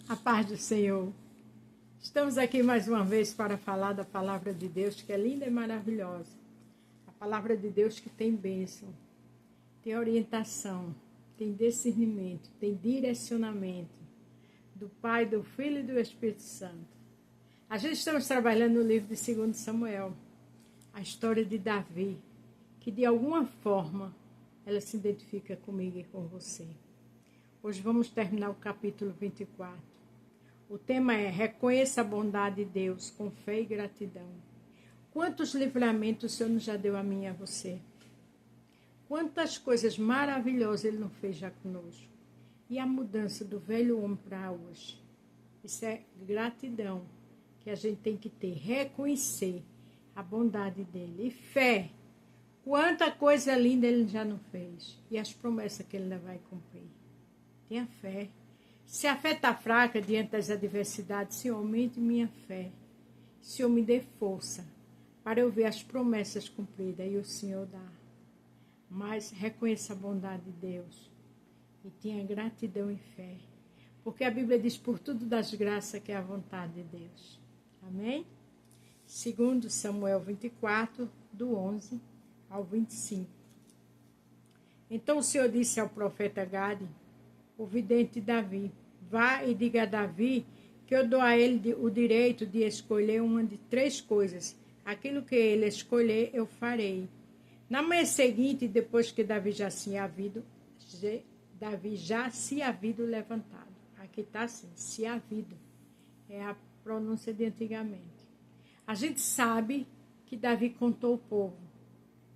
A paz do Senhor. Estamos aqui mais uma vez para falar da palavra de Deus, que é linda e maravilhosa. A palavra de Deus que tem bênção, tem orientação, tem discernimento, tem direcionamento do Pai, do Filho e do Espírito Santo. A gente estamos trabalhando no livro de 2 Samuel, a história de Davi, que de alguma forma ela se identifica comigo e com você. Hoje vamos terminar o capítulo 24. O tema é: reconheça a bondade de Deus com fé e gratidão. Quantos livramentos o Senhor nos já deu a mim e a você? Quantas coisas maravilhosas Ele não fez já conosco? E a mudança do velho homem para hoje? Isso é gratidão que a gente tem que ter. Reconhecer a bondade dEle. E fé. Quanta coisa linda Ele já não fez. E as promessas que Ele ainda vai cumprir. Tenha fé. Se a fé está fraca diante das adversidades, Senhor, aumente minha fé. Senhor, me dê força para eu ver as promessas cumpridas e o Senhor dá. Mas reconheça a bondade de Deus e tenha gratidão e fé. Porque a Bíblia diz: por tudo das graças que é a vontade de Deus. Amém? 2 Samuel 24, do 11 ao 25. Então o Senhor disse ao profeta Gade, o vidente Davi: vá e diga a Davi que eu dou a ele o direito de escolher uma de 3 coisas. Aquilo que ele escolher, eu farei. Na manhã seguinte, depois que Davi já se havia levantado. Aqui está assim, se havido. É a pronúncia de antigamente. A gente sabe que Davi contou o povo,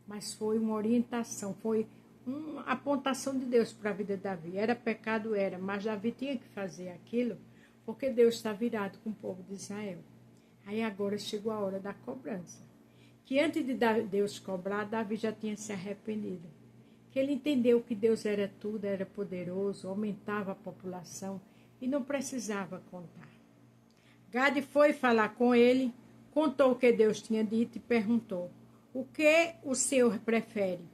mas foi uma orientação, foi uma apontação de Deus para a vida de Davi. Era pecado, era, mas Davi tinha que fazer aquilo porque Deus está virado com o povo de Israel. Aí agora chegou a hora da cobrança. Que antes de Deus cobrar, Davi já tinha se arrependido. Que ele entendeu que Deus era tudo, era poderoso, aumentava a população e não precisava contar. Gade foi falar com ele, contou o que Deus tinha dito e perguntou: o que o Senhor prefere?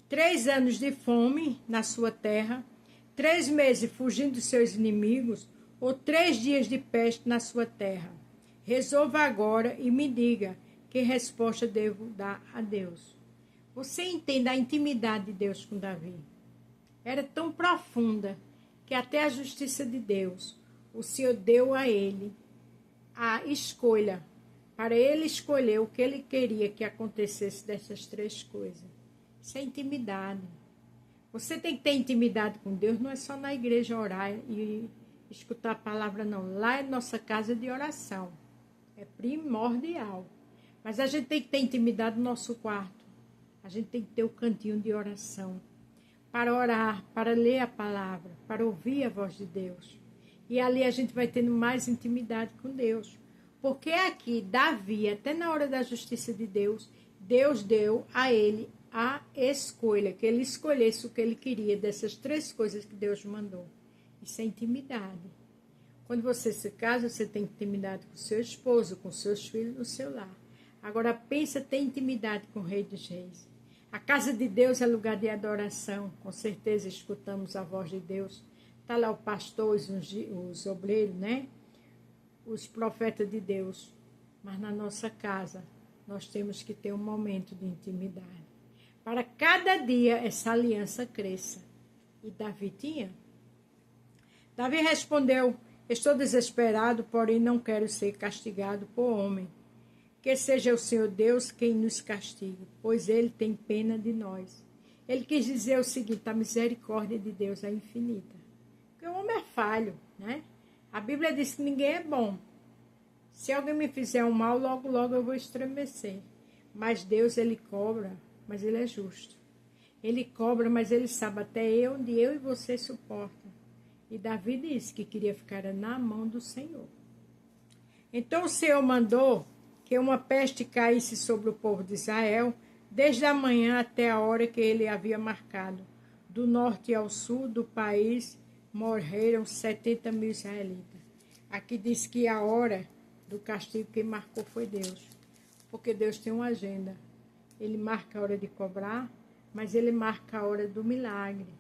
3 anos de fome na sua terra, 3 meses fugindo dos seus inimigos, ou 3 dias de peste na sua terra? Resolva agora e me diga que resposta devo dar a Deus. Você entende a intimidade de Deus com Davi? Era tão profunda que até a justiça de Deus, o Senhor deu a ele a escolha, para ele escolher o que ele queria que acontecesse dessas 3 coisas. Isso é intimidade. Você tem que ter intimidade com Deus, não é só na igreja orar e escutar a palavra, não. Lá é nossa casa de oração. É primordial. Mas a gente tem que ter intimidade no nosso quarto. A gente tem que ter o cantinho de oração. Para orar, para ler a palavra, para ouvir a voz de Deus. E ali a gente vai tendo mais intimidade com Deus. Porque aqui, Davi, até na hora da justiça de Deus, Deus deu a ele a escolha, que ele escolhesse o que ele queria dessas 3 coisas que Deus mandou. Isso é intimidade. Quando você se casa, você tem intimidade com seu esposo, com seus filhos, no seu lar. Agora pensa ter intimidade com o Rei dos Reis. A casa de Deus é lugar de adoração. Com certeza escutamos a voz de Deus. Está lá o pastor, os obreiros, né? Os profetas de Deus. Mas na nossa casa, nós temos que ter um momento de intimidade. Para cada dia essa aliança cresça. E Davi tinha. Davi respondeu: estou desesperado, porém não quero ser castigado por homem. Que seja o Senhor Deus quem nos castigue, pois Ele tem pena de nós. Ele quis dizer o seguinte: a misericórdia de Deus é infinita. Porque o homem é falho, né? A Bíblia diz que ninguém é bom. Se alguém me fizer um mal, logo, logo eu vou estremecer. Mas Deus, Ele cobra, mas Ele é justo. Ele cobra, mas Ele sabe até onde eu e você suportam. E Davi disse que queria ficar na mão do Senhor. Então o Senhor mandou que uma peste caísse sobre o povo de Israel, desde a manhã até a hora que ele havia marcado. Do norte ao sul do país morreram 70 mil israelitas. Aqui diz que a hora do castigo quem marcou foi Deus. Porque Deus tem uma agenda. Ele marca a hora de cobrar, mas Ele marca a hora do milagre.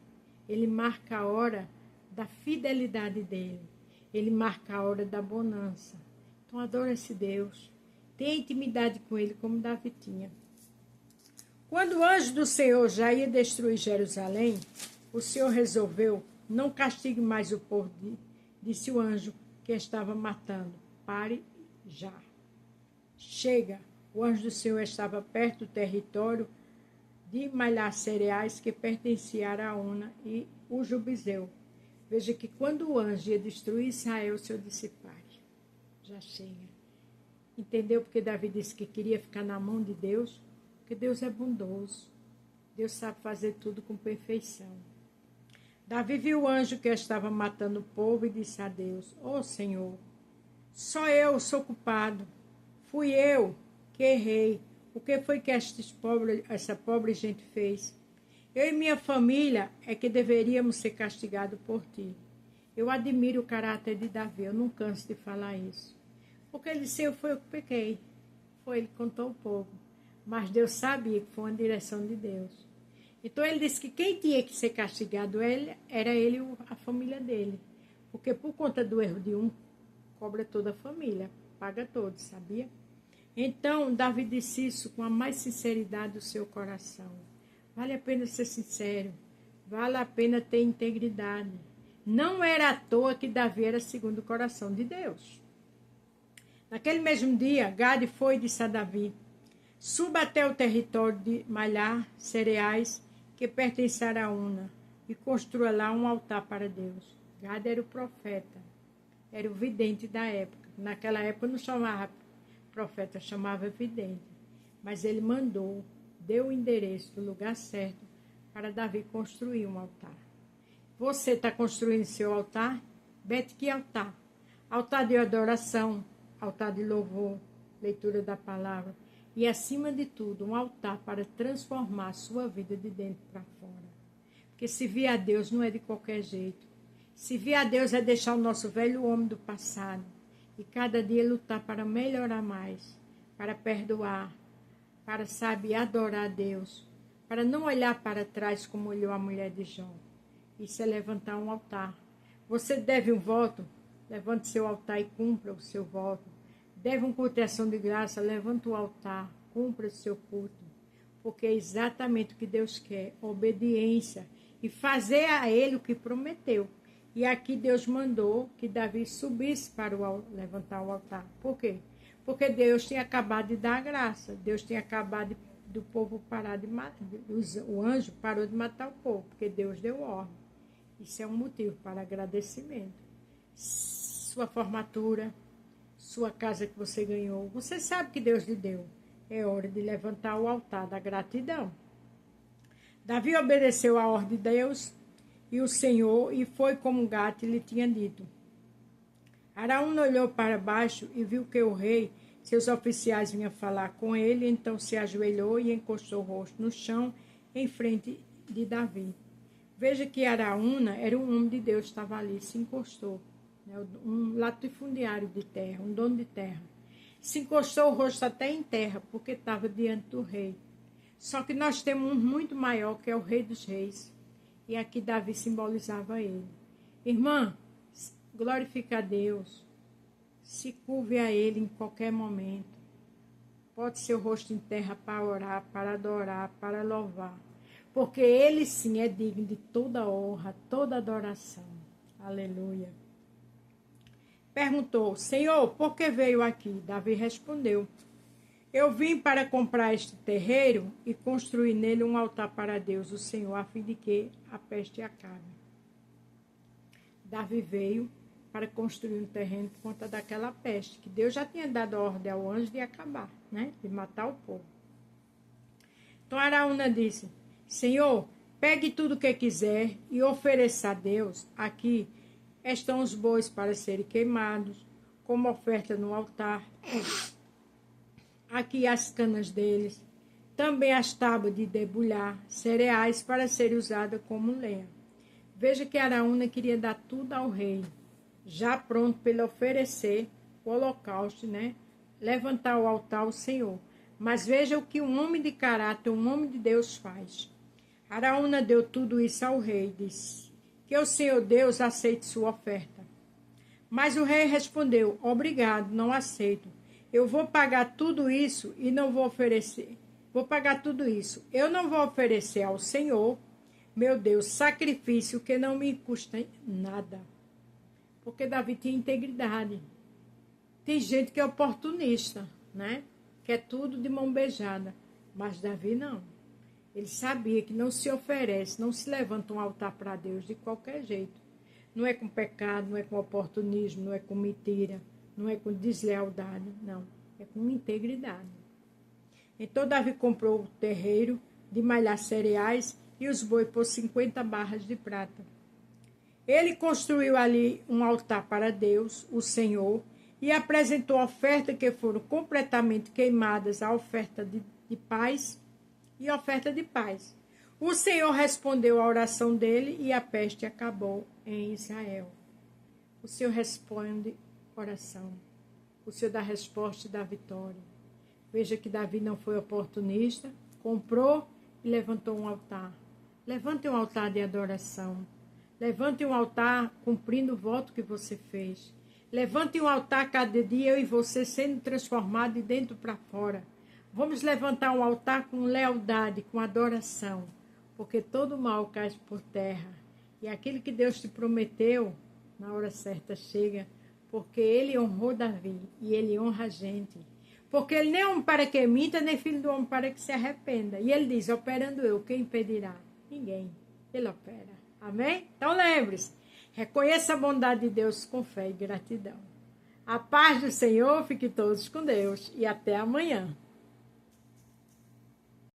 Ele marca a hora da fidelidade dEle. Ele marca a hora da bonança. Então adora esse Deus. Tenha intimidade com Ele como Davi tinha. Quando o anjo do Senhor já ia destruir Jerusalém, o Senhor resolveu: não castigue mais o povo, disse o anjo que estava matando. Pare já. Chega. O anjo do Senhor estava perto do território de malhar cereais que pertencia a Araúna e o Jubizeu. Veja que quando o anjo ia destruir Israel, o Senhor disse: pare, já chega. Entendeu porque Davi disse que queria ficar na mão de Deus? Porque Deus é bondoso. Deus sabe fazer tudo com perfeição. Davi viu o anjo que estava matando o povo e disse a Deus: ó Senhor, só eu sou culpado. Fui eu que errei. O que foi que essa pobre gente fez? Eu e minha família é que deveríamos ser castigados por ti. Eu admiro o caráter de Davi, eu não canso de falar isso. Porque ele disse: eu fui eu que pequei. Foi ele que contou o povo. Mas Deus sabia que foi uma direção de Deus. Então ele disse que quem tinha que ser castigado era ele e a família dele. Porque por conta do erro de um, cobra toda a família, paga todos, sabia? Então Davi disse isso com a mais sinceridade do seu coração. Vale a pena ser sincero, vale a pena ter integridade. Não era à toa que Davi era segundo o coração de Deus. Naquele mesmo dia, Gade foi e disse a Davi: suba até o território de malhar cereais que pertence a Araúna e construa lá um altar para Deus. Gade era o profeta, era o vidente da época. Naquela época não chamava profeta, chamava vidente. Mas ele mandou, deu o endereço do lugar certo para Davi construir um altar. Você está construindo seu altar? Bete que altar? Altar de adoração, altar de louvor, leitura da palavra. E, acima de tudo, um altar para transformar a sua vida de dentro para fora. Porque servir a Deus não é de qualquer jeito. Servir a Deus é deixar o nosso velho homem do passado e cada dia lutar para melhorar mais, para perdoar, para, sabe, adorar a Deus, para não olhar para trás como olhou a mulher de Jó. Isso é levantar um altar. Você deve um voto, levante seu altar e cumpra o seu voto. Deve um culto de ação de graça, levanta o altar, cumpra o seu culto. Porque é exatamente o que Deus quer, obediência e fazer a Ele o que prometeu. E aqui Deus mandou que Davi subisse para levantar o altar. Por quê? Porque Deus tinha acabado de dar a graça. Deus tinha acabado do povo parar de matar. O anjo parou de matar o povo, porque Deus deu ordem. Isso é um motivo para agradecimento. Sua formatura, sua casa que você ganhou, você sabe que Deus lhe deu. É hora de levantar o altar da gratidão. Davi obedeceu a ordem de Deus e o Senhor, e foi como Gade lhe tinha dito. Araúna olhou para baixo e viu que o rei, seus oficiais vinham falar com ele, então se ajoelhou e encostou o rosto no chão em frente de Davi. Veja que Araúna era um homem de Deus, estava ali, se encostou, né, um latifundiário de terra, um dono de terra. Se encostou o rosto até em terra, porque estava diante do rei. Só que nós temos um muito maior, que é o Rei dos Reis. E aqui Davi simbolizava ele. Irmã, glorifica a Deus. Se curve a Ele em qualquer momento. Pode ser o rosto em terra para orar, para adorar, para louvar. Porque Ele sim é digno de toda honra, toda adoração. Aleluia. Perguntou: Senhor, por que veio aqui? Davi respondeu: eu vim para comprar este terreiro e construir nele um altar para Deus, o Senhor, a fim de que a peste acabe. Davi veio para construir um terreno por conta daquela peste, que Deus já tinha dado a ordem ao anjo de acabar, né? De matar o povo. Então Araúna disse: Senhor, pegue tudo o que quiser e ofereça a Deus. Aqui estão os bois para serem queimados, como oferta no altar. Aqui as canas deles, também as tábuas de debulhar, cereais para serem usadas como lenha. Veja que Araúna queria dar tudo ao rei, já pronto para ele oferecer o holocausto, né? Levantar o altar ao Senhor. Mas veja o que um homem de caráter, um homem de Deus faz. Araúna deu tudo isso ao rei, disse: que o Senhor Deus aceite sua oferta. Mas o rei respondeu: obrigado, não aceito. Eu vou pagar tudo isso e não vou oferecer. Vou pagar tudo isso. Eu não vou oferecer ao Senhor, meu Deus, sacrifício que não me custa nada. Porque Davi tinha integridade. Tem gente que é oportunista, né? Quer tudo de mão beijada. Mas Davi não. Ele sabia que não se oferece, não se levanta um altar para Deus de qualquer jeito. Não é com pecado, não é com oportunismo, não é com mentira, não é com deslealdade, não. É com integridade. Então Davi comprou o terreiro de malhar cereais e os bois por 50 barras de prata. Ele construiu ali um altar para Deus, o Senhor, e apresentou ofertas que foram completamente queimadas, a oferta de paz e oferta de paz. O Senhor respondeu à oração dele e a peste acabou em Israel. O Senhor responde oração. O Senhor dá resposta e dá vitória. Veja que Davi não foi oportunista, comprou e levantou um altar. Levante um altar de adoração. Levante um altar cumprindo o voto que você fez. Levante um altar cada dia, eu e você sendo transformado de dentro para fora. Vamos levantar um altar com lealdade, com adoração, porque todo mal cai por terra. E aquilo que Deus te prometeu, na hora certa chega, porque Ele honrou Davi e Ele honra a gente. Porque Ele nem é homem para que minta, nem filho do homem para que se arrependa. E Ele diz, operando eu, quem impedirá? Ninguém. Ele opera. Amém? Então lembre-se, reconheça a bondade de Deus com fé e gratidão. A paz do Senhor, fique todos com Deus e até amanhã.